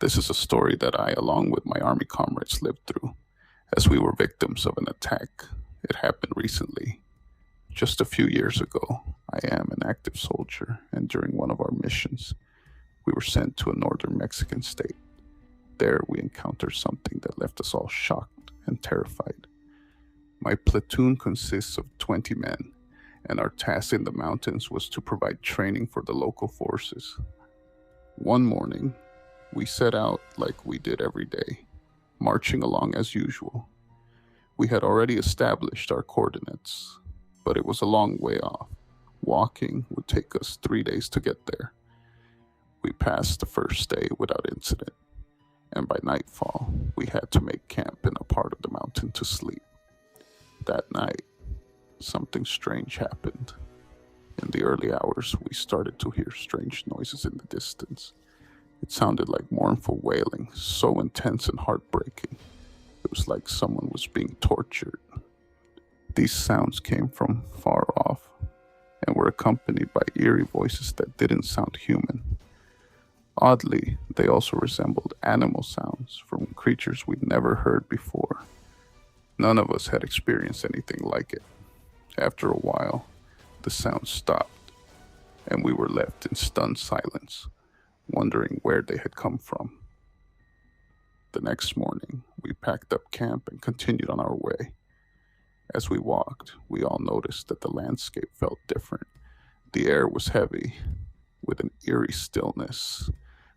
This is a story that I, along with my army comrades, lived through as we were victims of an attack. It happened recently. Just a few years ago, I am an active soldier, and during one of our missions, we were sent to a northern Mexican state. There, we encountered something that left us all shocked and terrified. My platoon consists of 20 men, and our task in the mountains was to provide training for the local forces. One morning, we set out like we did every day, marching along as usual. We had already established our coordinates, but it was a long way off. Walking would take us 3 days to get there. We passed the first day without incident, and by nightfall, we had to make camp in a part of the mountain to sleep. That night, something strange happened. In the early hours, we started to hear strange noises in the distance. It sounded like mournful wailing, so intense and heartbreaking. It was like someone was being tortured. These sounds came from far off and were accompanied by eerie voices that didn't sound human. Oddly, they also resembled animal sounds from creatures we'd never heard before. None of us had experienced anything like it. After a while, the sound stopped, and we were left in stunned silence, wondering where they had come from. The next morning, we packed up camp and continued on our way. As we walked, we all noticed that the landscape felt different. The air was heavy, with an eerie stillness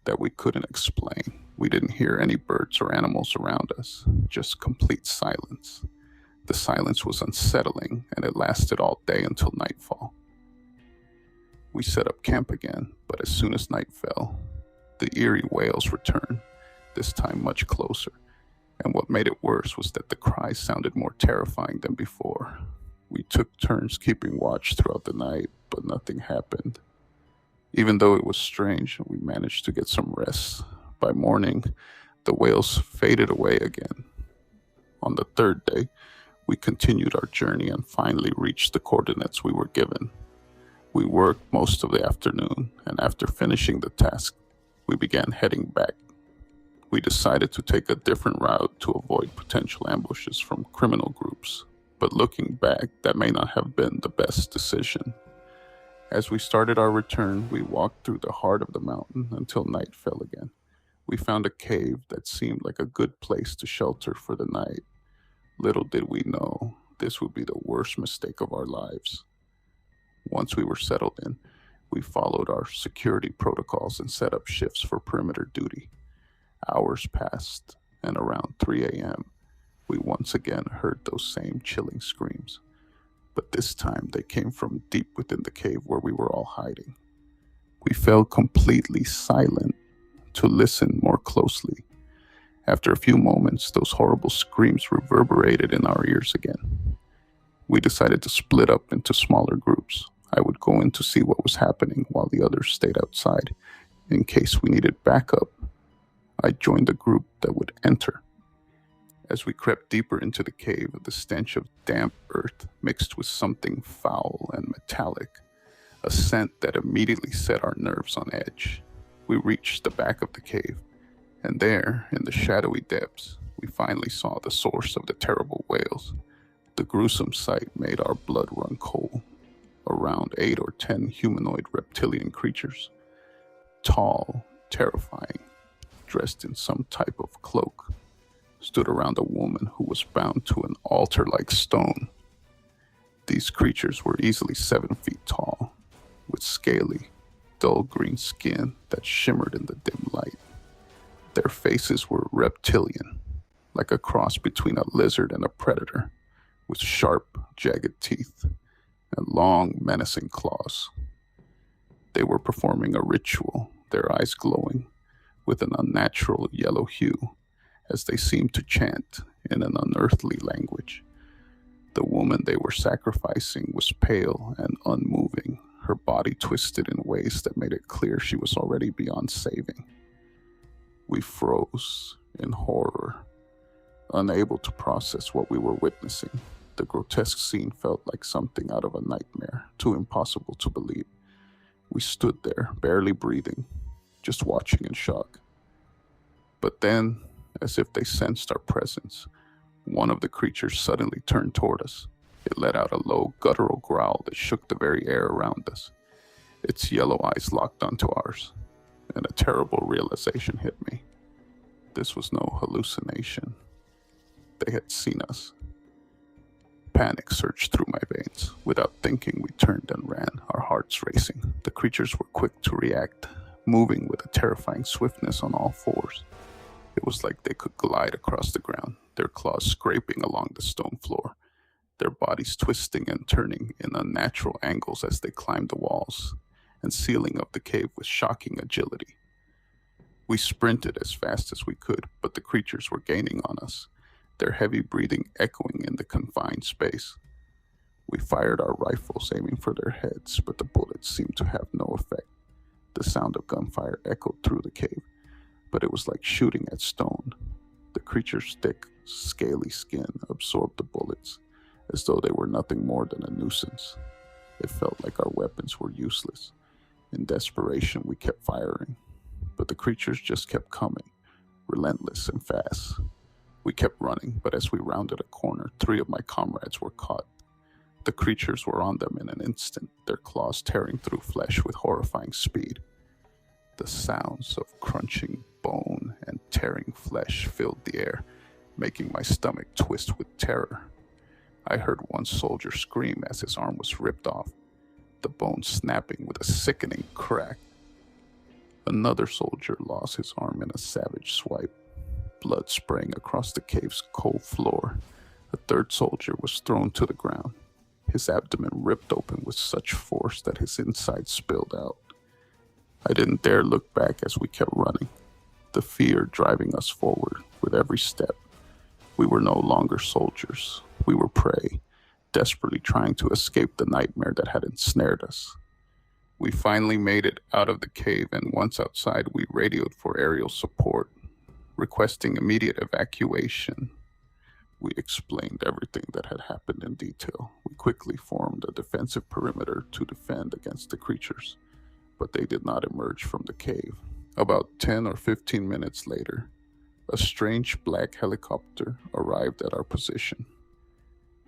that we couldn't explain. We didn't hear any birds or animals around us, just complete silence. The silence was unsettling, and it lasted all day until nightfall. We set up camp again, but as soon as night fell, the eerie wails returned, this time much closer. And what made it worse was that the cries sounded more terrifying than before. We took turns keeping watch throughout the night, but nothing happened. Even though it was strange, we managed to get some rest. By morning, the wails faded away again. On the third day, we continued our journey and finally reached the coordinates we were given. We worked most of the afternoon, and after finishing the task, we began heading back. We decided to take a different route to avoid potential ambushes from criminal groups, but looking back, that may not have been the best decision. As we started our return, we walked through the heart of the mountain until night fell again. We found a cave that seemed like a good place to shelter for the night. Little did we know, this would be the worst mistake of our lives. Once we were settled in, we followed our security protocols and set up shifts for perimeter duty. Hours passed, and around 3 a.m., we once again heard those same chilling screams. But this time they came from deep within the cave where we were all hiding. We fell completely silent to listen more closely. After a few moments, those horrible screams reverberated in our ears again. We decided to split up into smaller groups. I would go in to see what was happening while the others stayed outside. In case we needed backup, I joined the group that would enter. As we crept deeper into the cave, the stench of damp earth mixed with something foul and metallic, a scent that immediately set our nerves on edge. We reached the back of the cave, and there, in the shadowy depths, we finally saw the source of the terrible wails. The gruesome sight made our blood run cold. Around 8 or 10 humanoid reptilian creatures, tall, terrifying, dressed in some type of cloak, stood around a woman who was bound to an altar-like stone. These creatures were easily 7 feet tall, with scaly, dull green skin that shimmered in the dim light. Their faces were reptilian, like a cross between a lizard and a predator, with sharp, jagged teeth and long, menacing claws. They were performing a ritual, their eyes glowing with an unnatural yellow hue, as they seemed to chant in an unearthly language. The woman they were sacrificing was pale and unmoving, her body twisted in ways that made it clear she was already beyond saving. We froze in horror, unable to process what we were witnessing. The grotesque scene felt like something out of a nightmare, too impossible to believe. We stood there, barely breathing, just watching in shock. But then, as if they sensed our presence, one of the creatures suddenly turned toward us. It let out a low, guttural growl that shook the very air around us. Its yellow eyes locked onto ours, and a terrible realization hit me. This was no hallucination. They had seen us. Panic surged through my veins. Without thinking, we turned and ran, our hearts racing. The creatures were quick to react, moving with a terrifying swiftness on all fours. It was like they could glide across the ground, their claws scraping along the stone floor, their bodies twisting and turning in unnatural angles as they climbed the walls and ceiling of the cave with shocking agility. We sprinted as fast as we could, but the creatures were gaining on us, their heavy breathing echoing in the confined space. We fired our rifles, aiming for their heads, but the bullets seemed to have no effect. The sound of gunfire echoed through the cave, but it was like shooting at stone. The creature's thick, scaly skin absorbed the bullets, as though they were nothing more than a nuisance. It felt like our weapons were useless. In desperation, we kept firing, but the creatures just kept coming, relentless and fast. We kept running, but as we rounded a corner, 3 of my comrades were caught. The creatures were on them in an instant, their claws tearing through flesh with horrifying speed. The sounds of crunching bone and tearing flesh filled the air, making my stomach twist with terror. I heard one soldier scream as his arm was ripped off, the bone snapping with a sickening crack. Another soldier lost his arm in a savage swipe, blood spraying across the cave's cold floor. A third soldier was thrown to the ground, his abdomen ripped open with such force that his insides spilled out. I didn't dare look back as we kept running, the fear driving us forward with every step. We were no longer soldiers. We were prey, desperately trying to escape the nightmare that had ensnared us. We finally made it out of the cave, and once outside, we radioed for aerial support, requesting immediate evacuation. We explained everything that had happened in detail. We quickly formed a defensive perimeter to defend against the creatures, but they did not emerge from the cave. About 10 or 15 minutes later, a strange black helicopter arrived at our position.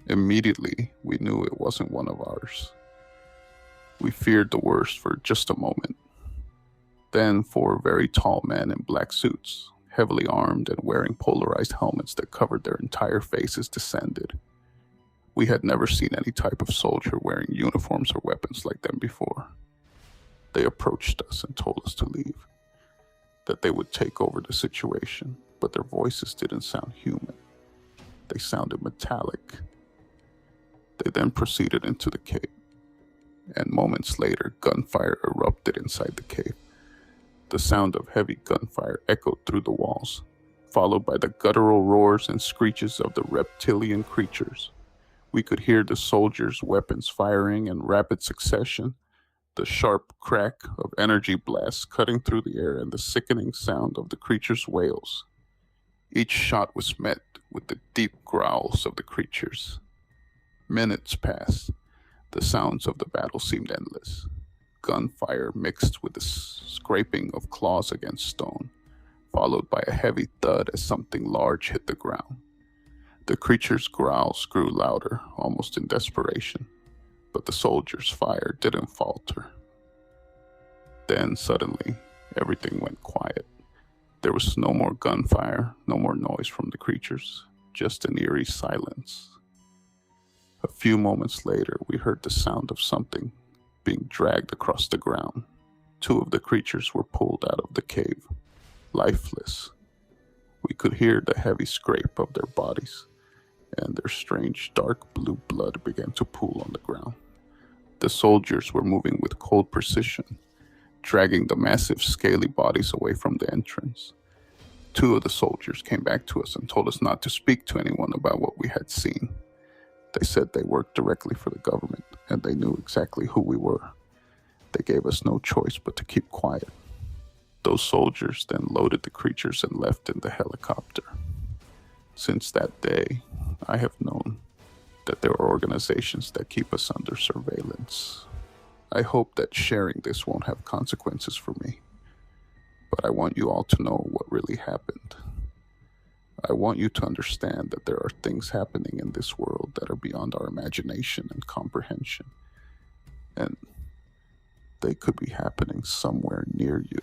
Immediately, we knew it wasn't one of ours. We feared the worst for just a moment. Then 4 very tall men in black suits, heavily armed and wearing polarized helmets that covered their entire faces, descended. We had never seen any type of soldier wearing uniforms or weapons like them before. They approached us and told us to leave, that they would take over the situation, but their voices didn't sound human. They sounded metallic. They then proceeded into the cave, and moments later, gunfire erupted inside the cave. The sound of heavy gunfire echoed through the walls, followed by the guttural roars and screeches of the reptilian creatures. We could hear the soldiers' weapons firing in rapid succession, the sharp crack of energy blasts cutting through the air, and the sickening sound of the creatures' wails. Each shot was met with the deep growls of the creatures. Minutes passed. The sounds of the battle seemed endless. Gunfire mixed with the scraping of claws against stone, followed by a heavy thud as something large hit the ground. The creature's growls grew louder, almost in desperation, but the soldiers' fire didn't falter. Then suddenly, everything went quiet. There was no more gunfire, no more noise from the creatures, just an eerie silence. A few moments later, we heard the sound of something being dragged across the ground. 2 of the creatures were pulled out of the cave, lifeless. We could hear the heavy scrape of their bodies, and their strange dark blue blood began to pool on the ground. The soldiers were moving with cold precision, dragging the massive scaly bodies away from the entrance. 2 of the soldiers came back to us and told us not to speak to anyone about what we had seen. They said they worked directly for the government, and they knew exactly who we were. They gave us no choice but to keep quiet. Those soldiers then loaded the creatures and left in the helicopter. Since that day, I have known that there are organizations that keep us under surveillance. I hope that sharing this won't have consequences for me, But I want you all to know what really happened. I want you to understand that there are things happening in this world that are beyond our imagination and comprehension. And they could be happening somewhere near you.